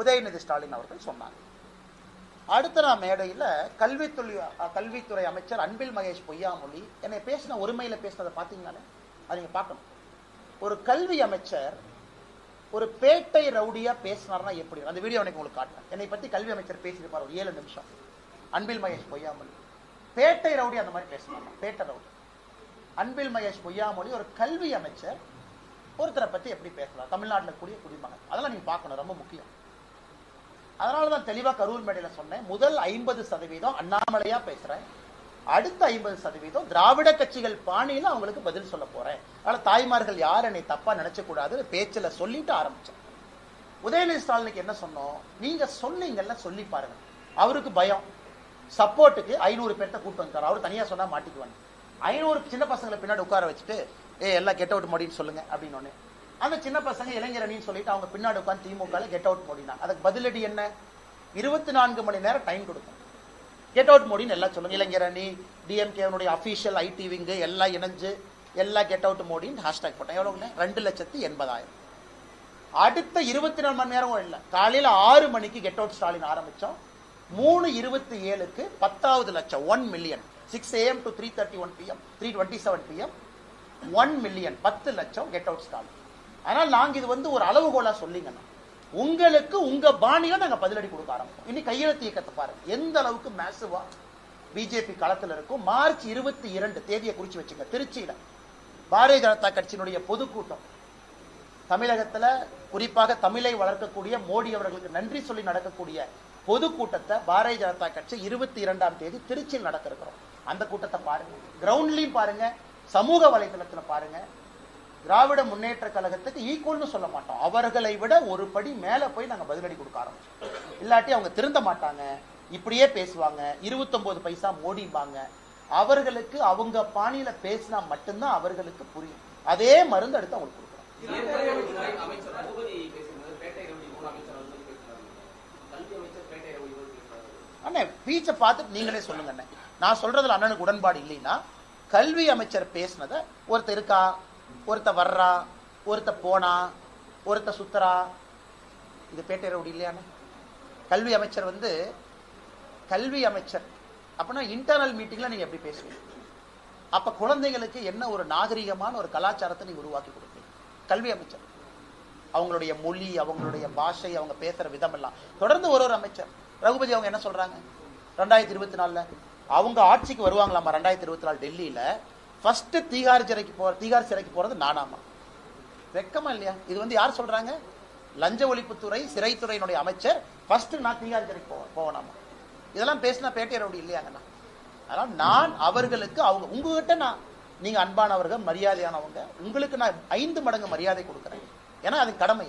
உதயநிதி ஸ்டாலின் அவர்கள் சொன்னாங்க. அடுத்த நான் மேடையில் கல்வித்துறை அமைச்சர் அன்பில் மகேஷ் பொய்யாமொழி என்னை பேசின ஒருமையில பேசினதை பார்த்தீங்கன்னாலே அதை நீங்க பார்க்கணும். ஒரு கல்வி அமைச்சர் ஒரு பேட்டை ரவுடியா பேசினார்னா எப்படி? அந்த வீடியோ எனக்கு உங்களுக்கு காட்டுறேன். என்னை பத்தி கல்வி அமைச்சர் பேசியிருப்பார் ஒரு 7 நிமிஷம். அன்பில் மகேஷ் பொய்யாமொழி பேட்டை ரவுடி அந்த மாதிரி பேசினார். பேட்டை ரவுடி அன்பில் மகேஷ் பொய்யாமொழி ஒரு கல்வி அமைச்சர் ஒருத்தரை பத்தி எப்படி பேசலாம்? தமிழ்நாட்டில் கூடிய குடிமகன். அதெல்லாம் நீங்க பார்க்கணும், ரொம்ப முக்கியம். அதனாலதான் தெளிவா கரூர் மேடையில சொன்னேன், முதல் 50% அண்ணாமலையா பேசுறேன், அடுத்த 50% திராவிட கட்சிகள் பாணியில அவங்களுக்கு பதில் சொல்ல போறேன். அதனால தாய்மார்கள் யார் என்னை தப்பா நினைச்ச கூடாது பேச்சுல சொல்லிட்டு ஆரம்பிச்சேன். உதயநிதி ஸ்டாலினுக்கு என்ன சொன்னோம், நீங்க சொன்னீங்கல்ல சொல்லி பாருங்க. அவருக்கு பயம், சப்போர்ட்டுக்கு 500 பேர்த்த கூட்டு வந்துட்டார். அவர் தனியா சொன்னா மாட்டிக்குவாங்க. 500 சின்ன பசங்களை பின்னாடி உட்கார வச்சுட்டு எல்லாம் கெட் அவுட் மோடின்னு சொல்லுங்க அப்படின்னு. அந்த சின்ன பசங்க இளைஞரணின்னு சொல்லிட்டு அவங்க பின்னாடி உட்காந்து திமுக கெட் அவுட் மோடினா அதுக்கு பதிலடி என்ன? 24 மணி நேரம் டைம் கொடுக்கும். கெட் அவுட் மோடின்னு எல்லாம் சொல்லுங்க. இளைஞரணி, டிஎம்கே அபிஷியல் ஐடி விங்கு எல்லாம் இணைஞ்சு எல்லாம் கெட் அவுட் மோடின்னு ஹேஷ்டாக் போட்டேன். எவ்வளவுங்க? 2,80,000. அடுத்த 24 மணி நேரம் இல்லை, காலையில 6 மணிக்கு கெட் அவுட் ஸ்டாலின் ஆரம்பிச்சோம். 3:27க்கு 10வது லட்சம் 1 million. 6 AM to 3:31 PM 3:27 PM 1 million 10 லட்சம் கெட் அவுட் ஸ்டாலின். ஆனால் நாங்க இது வந்து ஒரு அளவுகோலா சொல்லிங்கன்னா உங்களுக்கு உங்க பாணியில நாங்க பதிலடி கொடுக்க ஆரம்பிச்சோம். இனி கையெழுத்து இயக்கத்தை பாருங்க எந்த அளவுக்கு மேசிவா பிஜேபி களத்தில் இருக்கும். மார்ச் 22 தேதியை குறிச்சு வச்சுங்க. திருச்சியில பாரதிய ஜனதா கட்சியினுடைய பொதுக்கூட்டம், தமிழகத்துல குறிப்பாக தமிழை வளர்க்கக்கூடிய மோடி அவர்களுக்கு நன்றி சொல்லி நடக்கக்கூடிய பொதுக்கூட்டத்தை பாரதிய ஜனதா கட்சி 22ஆம் தேதி திருச்சியில் நடக்க இருக்கிறோம். அந்த கூட்டத்தை பாருங்க, கிரவுண்ட்லயும் பாருங்க, சமூக வலைதளத்துல பாருங்க. திராவிட முன்னேற்ற கழகத்துக்கு ஈக்குவல்னு சொல்ல மாட்டோம், அவர்களை விட ஒரு படி மேல போய் நாங்க பதிலடி கொடுக்க ஆரம்பிச்சோம். இல்லாட்டி அவங்க திருந்த மாட்டாங்க, இப்படியே பேசுவாங்க, 29 பைசா மோடிப்பாங்க. அவர்களுக்கு அவங்க பாணியில பேசினா மட்டும்தான் அவர்களுக்கு புரியும். அதே மருந்து எடுத்து அவங்களுக்கு கொடுக்குறோம். அண்ணே பீச்சை பார்த்துட்டு நீங்களே சொல்லுங்க அண்ணே. நான் சொல்றதுல அண்ணனுக்கு உடன்பாடு இல்லைன்னா, கல்வி அமைச்சர் பேசினதை ஒருத்தர் இருக்கா, ஒருத்த வர்றா, ஒருத்த போனா, ஒருத்த சுத்தரா, இது பேட்டை ரவுடி இல்லையானே? கல்வி அமைச்சர் வந்து கல்வி அமைச்சர் அப்படின்னா இன்டர்னல் மீட்டிங்ல நீங்க எப்படி பேசுவீங்க? அப்ப குழந்தைகளுக்கு என்ன ஒரு நாகரிகமான ஒரு கலாச்சாரத்தை நீங்க உருவாக்கி கொடுப்பீங்க? கல்வி அமைச்சர் அவங்களுடைய மொழி, அவங்களுடைய பாஷை, அவங்க பேசுற விதம் எல்லாம் தொடர்ந்து ஒரு அமைச்சர். ரகுபதி அவங்க என்ன சொல்றாங்க, 2024 அவங்க ஆட்சிக்கு வருவாங்களாமா. 2024 டெல்லியில ஃபர்ஸ்ட் தீகார் சிறைக்கு போறது நானாமா. வெக்கமா இல்லையா? இது வந்து யார் சொல்றாங்க? லஞ்ச ஒழிப்புத்துறை சிறைத்துறையினுடைய அமைச்சர் ஃபர்ஸ்ட் நான் தீகார் சிறைக்கு போவேனாமா. இதெல்லாம் பேசினா பேட்டை ரவுடி இல்லையாங்கண்ணா. அதனால நான் அவர்களுக்கு அவங்க உங்ககிட்ட நீங்க அன்பானவர்கள், மரியாதையானவங்க, உங்களுக்கு நான் 5 மடங்கு மரியாதை கொடுக்குறேன். ஏன்னா அது கடமை.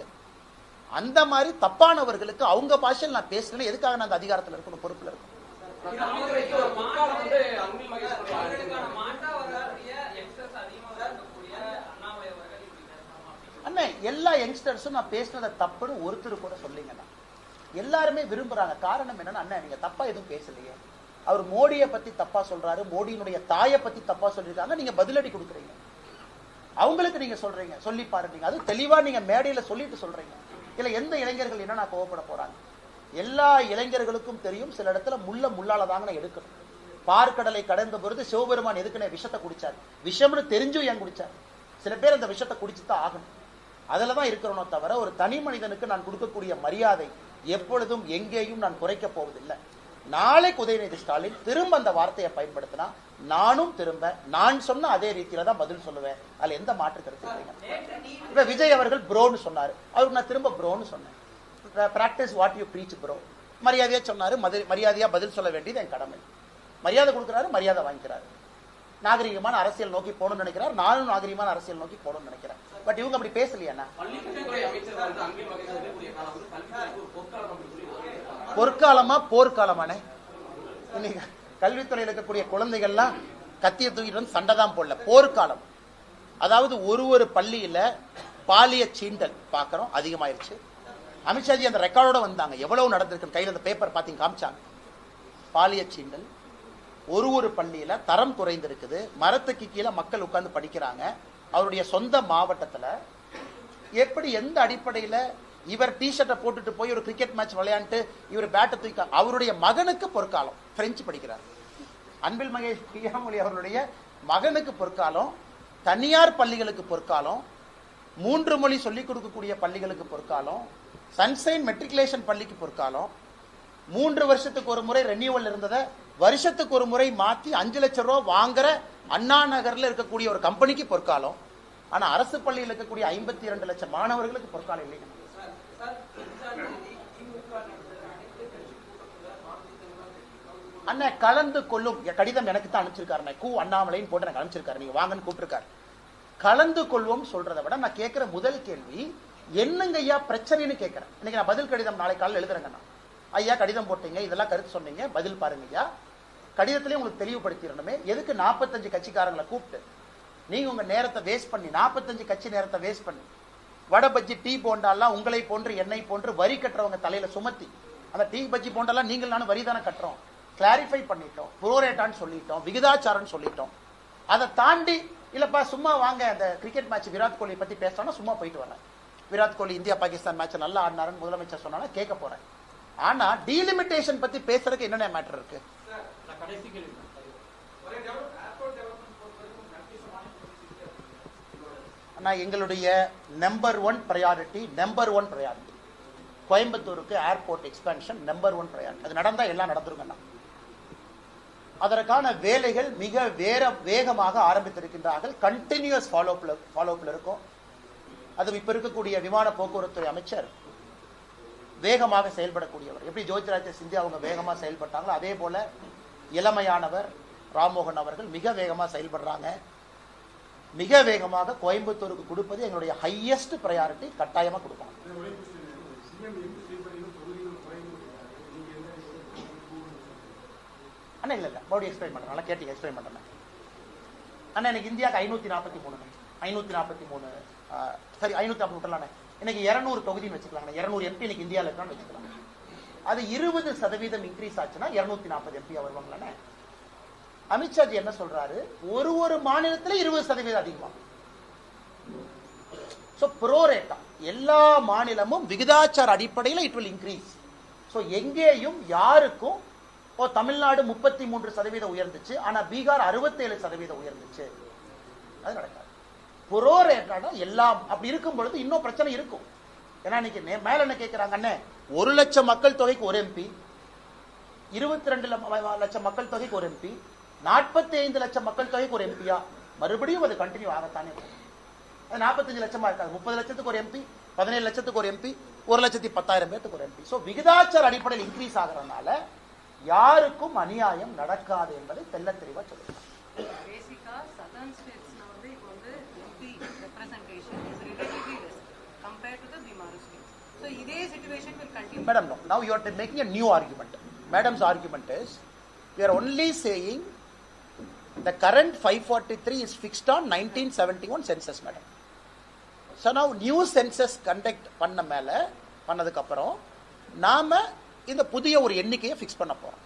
அந்த மாதிரி தப்பானவர்களுக்கு அவங்க பாஷையில் நான் பேசுறேன். எதுக்காக நான் அந்த அதிகாரத்தில் இருக்கணும், பொறுப்புல இருக்கணும்? அண்ணே எல்லா யங்ஸ்டர்ஸும் நான் பேசுனதை தப்புன்னு ஒருத்தர் கூட சொல்லிங்கண்ணா. எல்லாருமே விரும்புறாங்க. காரணம் என்னன்னா, அண்ணா நீங்க தப்பா எதுவும் பேசலையே, அவர் மோடியை பத்தி தப்பா சொல்றாரு, மோடியினுடைய தாயை பத்தி தப்பா சொல்லிருக்காங்க, நீங்க பதிலடி கொடுக்குறீங்க. அவங்களுக்கு நீங்க சொல்றீங்க, சொல்லி பாருங்க. அது தெளிவா நீங்க மேடையில சொல்லிட்டு சொல்றீங்க. இல்ல எந்த இளைஞர்கள் என்ன நான் கோவப்பட போறாங்க? எல்லா இளைஞர்களுக்கும் தெரியும், சில இடத்துல முள்ளால தாங்க நான் எடுக்கணும். பார்க்கடலை கடந்த பொழுது சிவபெருமான் எதுக்குன்னு விஷத்தை குடிச்சார். விஷம்னு தெரிஞ்சும் ஏன் குடிச்சார்? சில பேர் அந்த விஷத்தை குடிச்சுதான் ஆகணும். அதுலதான் இருக்கிறோம் தவிர ஒரு தனி மனிதனுக்கு நான் கொடுக்கக்கூடிய மரியாதை எப்பொழுதும் எங்கேயும் நான் குறைக்க போவதில்லை. நாளைக்கு உதயநிதி ஸ்டாலின் திரும்ப அந்த வார்த்தையை பயன்படுத்தினா நானும் திரும்ப நான் சொன்ன அதே ரீதியில தான் பதில் சொல்லுவேன். அதுல எந்த மாற்று கருத்து இல்லைங்க. இப்ப விஜய் அவர்கள் ப்ரோன்னு சொன்னாரு, அவருக்கு நான் திரும்ப ப்ரோன்னு சொன்னேன். Practice what you preach bro. மரியாதையா சொன்னாரு, மரியாதையா பதில் சொல்ல வேண்டியது என் கடமை. மரியாதை கொடுக்குறாரு, மரியாதை வாங்கிக்கிறாரு. நாகரிகமான அரசியல் நோக்கி போகணும்னு நினைக்கிறார், நானும் நாகரிகமான அரசியல் நோக்கி போகணும்னு நினைக்கிறேன். பட் இவங்க அப்படி பேசலையா? பொற்காலமா போர்க்காலமானே? இன்னைக்கு கல்வித்துறையில் இருக்கக்கூடிய குழந்தைகள்லாம் கத்திய தூக்கிட்டு வந்து சண்டை தான் போடல, போர்க்காலம். அதாவது ஒரு பள்ளியில பாலிய சீண்டல் பாக்குறோம், அதிகமாயிருச்சு. அமித்ஷாஜி அந்த ரெக்கார்டோட வந்தாங்க, எவ்வளவு நடந்திருக்கு கையில் அந்த பேப்பர் பாத்தீங்க காமிச்சாங்க. பாலிய சீண்டல் ஒரு பள்ளியில தரம் குறைந்திருக்குது, மரத்துக்கு கீழே மக்கள் உட்கார்ந்து படிக்கிறாங்க. அவருடைய சொந்த மாவட்டத்துல எப்படி எந்த அடிப்படையில இவர் டிஷர்ட்டை போட்டுட்டு போய் ஒரு கிரிக்கெட் மேட்ச் விளையாண்டு இவர் பேட்டை தூக்கி, அவருடைய மகனுக்கு பொற்காலம், பிரெஞ்சு படிக்கிறார். அன்பில் மகேஷ் பிரியாமொழி அவர்களுடைய மகனுக்கு பொற்காலம், தனியார் பள்ளிகளுக்கு பொற்காலம், 3 மொழி சொல்லிக் கொடுக்கக்கூடிய பள்ளிகளுக்கு பொற்காலம், சன்சைன் மெட்ரிகுலேஷன் பள்ளிக்கு பொற்காலம், 3 வருஷத்துக்கு ஒரு முறை ரெனியூவல் இருந்ததை வருஷத்துக்கு ஒரு முறை மாத்தி 5 லட்சம் ரூபாய் வாங்குற அண்ணா நகர்ல இருக்கக்கூடிய ஒரு கம்பெனிக்கு பொற்காலம். ஆனா அரசு பள்ளியில் இருக்கக்கூடிய 52 லட்சம் மாணவர்களுக்கு பொற்காலம் இல்லைங்க. அண்ணன் கலந்து கொள்ளும் கடிதம் எனக்கு தான் அனுப்பிச்சிருக்காரு, கூ அண்ணாமலைன்னு போட்டு எனக்கு அனுப்பிச்சிருக்காரு, நீங்க வாங்கன்னு கூப்பிட்டுருக்காரு. கலந்து கொள்வோம் சொல்றதை விட நான் கேட்கிற முதல் கேள்வி என்னங்க ஐயா பிரச்சனைன்னு கேட்கிறேன். இன்னைக்கு நான் பதில் கடிதம் நாளை காலையில் எழுதுறேங்கண்ணா. ஐயா கடிதம் போட்டீங்க, இதெல்லாம் கருத்து சொன்னீங்க, பதில் பாருங்க ஐயா. கடிதத்திலே உங்களுக்கு தெளிவுபடுத்திடணுமே, எதுக்கு 45 கட்சிக்காரங்களை கூப்பிட்டு நீங்க உங்க நேரத்தை வேஸ்ட் பண்ணி 45 கட்சி நேரத்தை வேஸ்ட் பண்ணி வடை பஜ்ஜி டீ போண்டாலாம் உங்களை போன்று என்னை போன்று வரி கட்டுறவங்க தலையில சுமத்தி, அந்த டீ பஜ்ஜி போண்டாலாம் நீங்கள் நானும் வரி தானே கட்டுறோம், கிளாரிஃபை பண்ணிட்டோம், புரோரேட்டான்னு சொல்லிட்டோம், விகிதாச்சாரன்னு சொல்லிட்டோம். அதை தாண்டி இல்லப்பா சும்மா வாங்க அந்த கிரிக்கெட் மேட்ச் விராட் கோலி பத்தி பேசணும்னா சும்மா போயிட்டு வரேன், விராட் கோலி இந்தியா பாகிஸ்தான் மேட்ச் நல்லா ஆடினாருன்னு முதலமைச்சர் சொன்னா கேட்க போறேன். ஆனா டீலிமிட்டேஷன் பத்தி பேசுறதுக்கு என்னென்ன மேட்டர் இருக்கு? எங்களுடைய நம்பர் 1 பிரையாரிட்டி கோயம்புத்தூருக்கு ஏர்போர்ட் எக்ஸ்பான்ஷன் நம்பர் 1 பிரையாரிட்டி. அது நடந்தா எல்லாம் நடந்துருங்கண்ணா. அதற்கான வேலைகள் மிக வேகமாக ஆரம்பித்திருக்கின்றார்கள். கண்டினியூஸ் ஃபாலோஅப்ல இருக்கும். அது இப்ப இருக்கக்கூடிய விமான போக்குவரத்து அமைச்சர் வேகமாக செயல்படக்கூடியவர். எப்படி ஜோதிராஜ்ய சிந்தியா அவங்க வேகமா செயல்பட்டாங்களோ அதே போல இளமையானவர் ராம்மோகன் அவர்கள் மிக வேகமா செயல்படுறாங்க. மிக வேகமாக கோயம்புத்தூருக்கு கொடுப்பது எங்களுடைய ஹையஸ்ட் பிரையாரிட்டி. கட்டாயமா கொடுப்பாங்க. அண்ணா இல்ல மறுபடியும் எக்ஸ்பிளைன் பண்றேன், நல்லா கேட்டீங்க, எக்ஸ்பிளைன் பண்றேன். அண்ணா எனக்கு இந்தியாவுக்கு 543 சரி 540 விட்டலாண்ணே. இன்னைக்கு 200 தொகுதின்னு வச்சுக்கலாம், 200 எம்பி இன்னைக்கு இந்தியாவில் இருக்கான்னு வச்சுக்கலாம். அது 20% இன்க்ரீஸ் ஆச்சுன்னா 240 எம்பி வருவாங்களாண்ணே. அமித்ஷாஜி என்ன சொல்றாரு, ஒரு மாநிலத்தில் 20% அதிகமா. சோ ப்ரோரேட்டா எல்லா மாநிலமும் விகிதாச்சார அடிப்படையில் இட் வில் இன்க்ரீஸ். சோ எங்கேயும் யாருக்கும் தமிழ்நாடு 33% உயர்ந்துச்சு, ஆனா பீகார் 67% உயர்ந்துச்சு. அது நடக்காது. புரோரேட்டா எல்லாம் அப்படி இருக்கும் பொழுது இன்னும் பிரச்சனை இருக்கும். ஏன்னா இன்னைக்கு மேல என்ன கேட்கிறாங்க, 1 லட்சம் மக்கள் தொகைக்கு ஒரு எம்பி, 22 லட்சம் மக்கள் தொகைக்கு ஒரு எம்பி, 45 லட்சம் மக்கள் தொகைக்கு ஒரு எம்பியா, மறுபடியும் அது கண்டினியூ ஆகத்தானே. அது 45 லட்சமா இருக்காது, 30 லட்சத்துக்கு ஒரு எம்பி, 17 லட்சத்துக்கு ஒரு எம்பி, 1,10,000 பேருக்கு ஒரு எம்பி. சோ விகிதாச்சார அடிப்படையில் இன்க்ரீஸ் ஆகிறதுனால யாருக்கும் அநியாயம் நடக்காது என்பதை தெல்ல தெளிவா சொல்லுங்க. Madam, no. Now you are making a new argument. Madam's argument is, we are only saying the current 543 is fixed on 1971 census, madam. So now new census conduct பண்ணதுக்கு அப்புறம் நாம இந்த புதிய ஒரு எண்ணிக்கையை ஃபிக்ஸ் பண்ண போறோம்.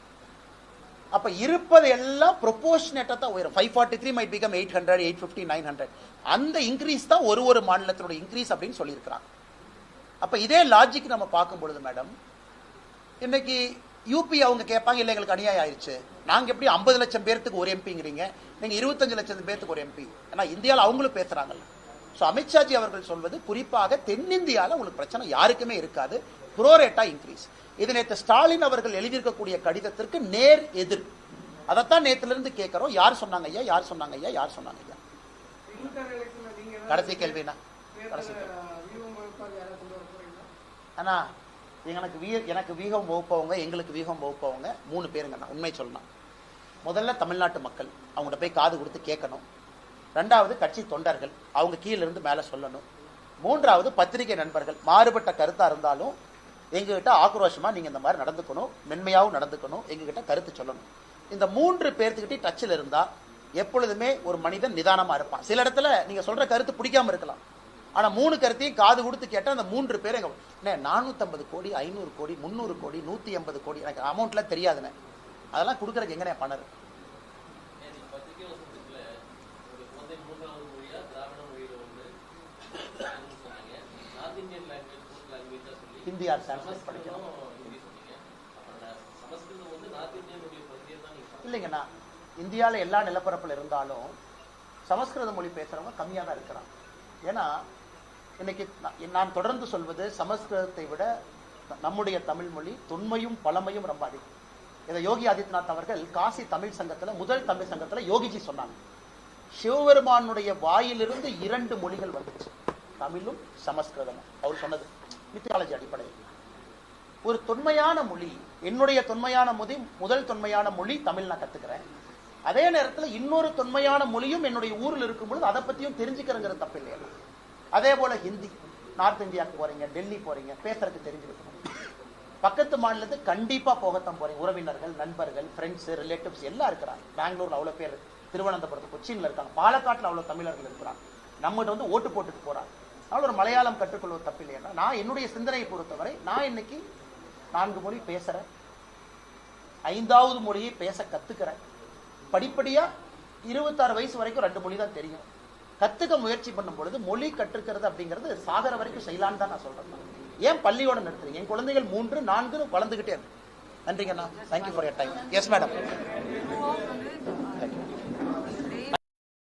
அப்ப இருப்பது எல்லாம் ப்ரொபோர்ஷனேட்டா தான் உயரும். 543 might become 800, 850, 900. அந்த இன்க்ரீஸ் தான் ஒரு மாநிலத்தோட இன்க்ரீஸ் அப்படின்னு சொல்லியிருக்கிறாங்க. அப்ப இதே லாஜிக் நம்ம பார்க்கும் பொழுது மேடம், இன்னைக்கு யூபி அவங்க கேட்பாங்க, இல்லை எங்களுக்கு அநியாயம் ஆயிடுச்சு, நாங்க எப்படி 50 லட்சம் பேருக்கு ஒரு எம்பிங்கிறீங்க, நீங்க 25 லட்சம் பேருக்கு ஒரு எம்பி. ஏன்னா இந்தியாவில் அவங்களும் பேசுறாங்கல்ல. அமித்ஷாஜி அவர்கள் சொல்வது குறிப்பாக தென்னிந்தியாவில் உங்களுக்கு பிரச்சனை யாருக்குமே இருக்காது, புரோரேட்டா இன்க்ரீஸ். இது நேற்று ஸ்டாலின் அவர்கள் எழுதியிருக்கக்கூடிய கடிதத்திற்கு நேர் எதிர். அதைத்தான் நேத்துல இருந்து கேட்கிறோம். யார் சொன்னாங்க ஐயா, யார் சொன்னாங்க ஐயா, யார் சொன்னாங்க ஐயா? கடைசி கேள்வினா அண்ணா, எனக்கு வீகம் வகுப்பவங்க, எங்களுக்கு வீகம் வகுப்பவங்க 3 பேருங்கண்ணா. உண்மை சொல்லணும், முதல்ல தமிழ்நாட்டு மக்கள் அவங்கள்ட்ட போய் காது கொடுத்து கேட்கணும். 2வது கட்சி தொண்டர்கள், அவங்க கீழே இருந்து மேலே சொல்லணும். 3வது பத்திரிகை நண்பர்கள், மாறுபட்ட கருத்தா இருந்தாலும் எங்ககிட்ட ஆக்ரோஷமா நீங்க இந்த மாதிரி நடந்துக்கணும், மென்மையாகவும் நடந்துக்கணும், எங்ககிட்ட கருத்து சொல்லணும். இந்த 3 பேர்த்துக்கிட்டே டச்சில் இருந்தா எப்பொழுதுமே ஒரு மனிதன் நிதானமா இருப்பான். சில இடத்துல நீங்க சொல்ற கருத்து பிடிக்காம இருக்கலாம், ஆனா 3 கருத்தையும் காது கொடுத்து கேட்டா அந்த 3 பேர் 450 கோடி 500 கோடி 300 கோடி 180 கோடி எனக்கு அமௌண்ட்லாம் தெரியாதுன்னு, அதெல்லாம் கொடுக்கறதுக்கு எங்க பண்ணரு? ஹிந்தி ஆர் சான்ஸ்கிரிட் படிக்கணும் இல்லைங்கண்ணா. இந்தியாவில் எல்லா நிலப்பரப்பில் இருந்தாலும் சமஸ்கிருத மொழி பேசுறவங்க கம்மியாக தான் இருக்கிறாங்க. ஏன்னா இன்னைக்கு நான் தொடர்ந்து சொல்வது, சமஸ்கிருதத்தை விட நம்முடைய தமிழ் மொழி தொன்மையும் பழமையும் ரொம்ப அதிகம். இதை யோகி ஆதித்யநாத் அவர்கள் காசி தமிழ் சங்கத்துல, முதல் தமிழ் சங்கத்துல யோகிஜி சொன்னாங்க, சிவபெருமானுடைய வாயிலிருந்து 2 மொழிகள் வந்துச்சு, தமிழும் சமஸ்கிருதமும். அவர் சொன்னது மித்தாலஜி அடிப்படையில். ஒரு தொன்மையான மொழி, என்னுடைய தொன்மையான மொழி, முதல் தொன்மையான மொழி தமிழ் நான் கத்துக்கிறேன். அதே நேரத்தில் இன்னொரு தொன்மையான மொழியும் என்னுடைய ஊரில் இருக்கும் பொழுது அதை பத்தியும் தெரிஞ்சுக்கிறங்கிற தப்பு இல்லையா? அதே போல ஹிந்தி, நார்த் இந்தியாவுக்கு போறீங்க, டெல்லி போறீங்க, பேசுறதுக்கு தெரிஞ்சிருக்கணும். பக்கத்து மாநிலத்துக்கு கண்டிப்பா போகத்தான் போறீங்க. உறவினர்கள், நண்பர்கள், ஃப்ரெண்ட்ஸ், ரிலேட்டிவ்ஸ் எல்லாம் இருக்கிறாங்க. பெங்களூர்ல அவ்வளவு பேர், திருவனந்தபுரத்து, கொச்சின்ல இருக்காங்க, பாலக்காட்டுல அவ்வளவு தமிழர்கள் இருக்கிறாங்க. நம்மகிட்ட ஓட்டு போட்டுட்டு போறாங்க. அதனால ஒரு மலையாளம் கற்றுக்கொள்வது தப்பு இல்லையா? நான் என்னுடைய சிந்தனையை பொறுத்தவரை நான் இன்னைக்கு 4 மொழி பேசுறேன், 5வது மொழியை பேச கத்துக்கிறேன். படிப்படியா 26 வயசு வரைக்கும் 2 மொழி தான் தெரியும். கத்துக்க முயற்சி பண்ணும் பொழுது மொழி கற்றுக்கிறது அப்படிங்கிறது சாகர வரைக்கும் செய்யலான்னு தான் நான் சொல்றேன். ஏன் பள்ளியோட நிறுத்துறீங்க? என் குழந்தைகள் 3, 4 வளர்ந்துகிட்டே இருக்கு. நன்றிங்கண்ணா. Thank you for your time. Yes madam.